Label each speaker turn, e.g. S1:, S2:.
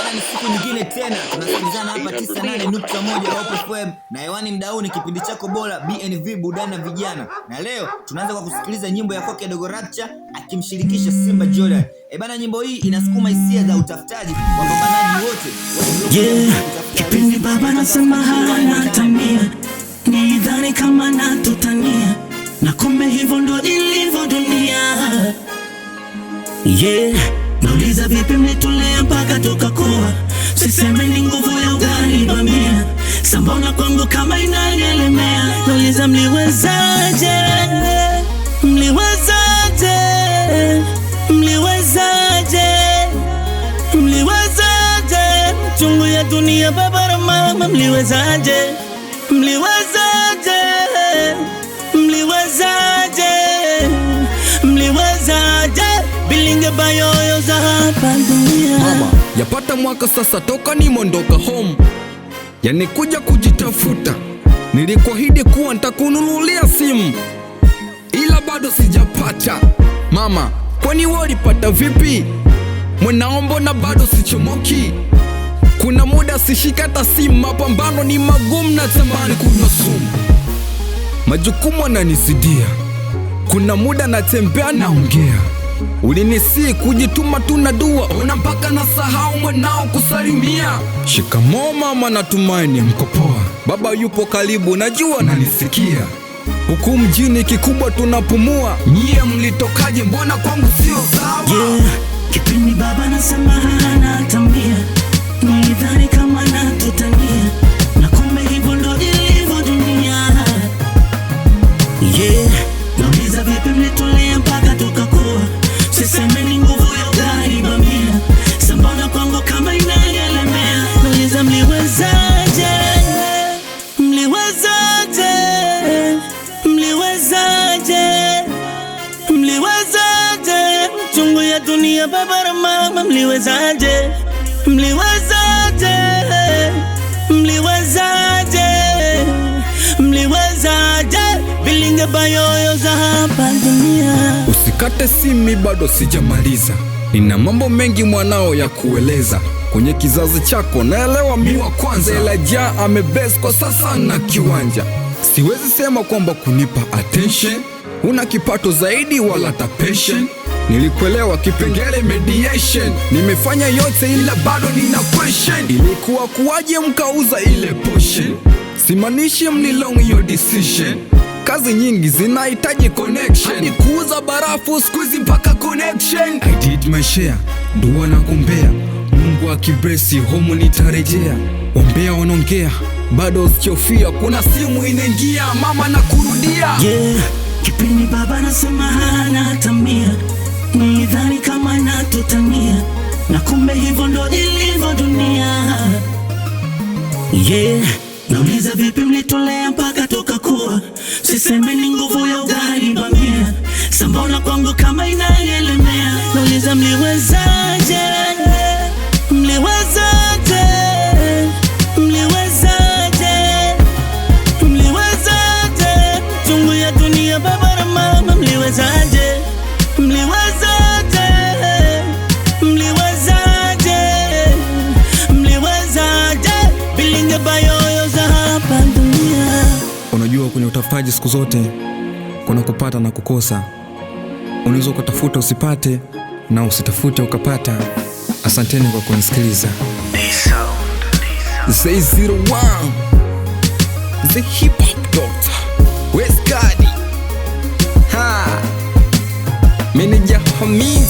S1: Bwana, ni siku nyingine tena tunasikilizana hapa 98.1 Hope FM na hewani mdau ni kipindi chako bora BNV Burudani na Vijana. Na leo tunaanza kwa kusikiliza nyimbo ya Koke Dogo Rapture akimshirikisha Simba Jordan. Bana, nyimbo hii inasukuma hisia za utafutaji wa wapambanaji wote.
S2: Kipindi baba nasema hana tamia, nilidhani kama natutania, na kumbe hivyo ndo ilivyo dunia. Nauliza vipi mlitulea mpaka tukakuwa, siseme ni nguvu ya ugali bamia, sambona kwangu kama inanielemea. Nauliza mliwezaje, mliwezaje, mliwezaje, mliwezaje, chungu ya dunia baba na mama, mliwezaje, mliwezaje, mliwezaje, mliwezaje, bilinge bayoyo za hapa dunia.
S3: Mama, yapata mwaka sasa toka nimondoka home, yani kuja kujitafuta. Nilikuahidi kuwa nitakununulia simu, ila bado sijapata. Mama, kwani wewe ulipata vipi? Mwenaombo na bado sichomoki. Kuna muda sishikata simu, mapambano ni magumu na tamani kunywa sumu. Majukumu yananizidia, kuna muda natembea naongea. Ulinisi kujituma tuna dua, ona mpaka nasahau mwanao kusalimia. Shikamoo mama, natumaini mko poa. Baba yupo karibu, najua nanisikia. Huku mjini kikubwa tunapumua. Nyie mlitokaje, mbona kwangu sio sawa?
S2: Kipindi baba nasema hana tambia, nilidhani kama natutania, na kumbe hivyo ndo ilivyo dunia. Nauliza vipi mlitulea mpaka tukakuwa, siseme ni nguvu ya ugali bamia, sambona kwangu kama inanielemea. Nauliza mliwezaje, mliwezaje, mliwezaje, mliwezaje, chungu ya dunia baba na mama, mliwezaje, mliwezaje, mliwezaje, mliwezaje, bilinge bayoyo za hapa dunia.
S3: Usikate simi, bado sijamaliza. Nina mambo mengi mwanao ya kueleza. Kwenye kizazi chako naelewa miwa kwanza, ila ja amebase kwa sasa na kiwanja. Siwezi sema kwamba kunipa attention, una kipato zaidi wala ta passion. Nilikuelewa kipengele mediation, nimefanya yote ila bado nina question. Ilikuwa kuwaje mkauza ile portion? Simanishi mnilong your decision. Kazi nyingi zinahitaji connection, hadi kuuza barafu squeeze mpaka connection. I did my share, dua na kumbea, Mungu akiblesi home nitarejea. Ombea wanaongea, bado sichofia, kuna simu inaingia, mama na kurudia.
S2: Kipindi baba nasema hana tamia, nilidhani kama natutania, na kumbe hivyo ndo ilivyo dunia. Nauliza vipi mlitulea mpaka tukakuwa, siseme ni nguvu ya ugali bamia, sambona kwangu kama inanielemea. Nauliza mliwezaje, mliwezaje, mliwezaje, mliwezaje, chungu ya dunia baba na mama, mliwezaje, mliwezaje, mliwezaje, mliwezaje, bilinge bayoyo za hapa dunia.
S3: Unajua kwenye utafutaji siku zote kuna kupata na kukosa. Unaweza ukatafuta usipate, na usitafute ukapata. Asanteni kwa kunisikiliza. Say 01 The Hip Hop Doctor West Gadi Manager Hamid.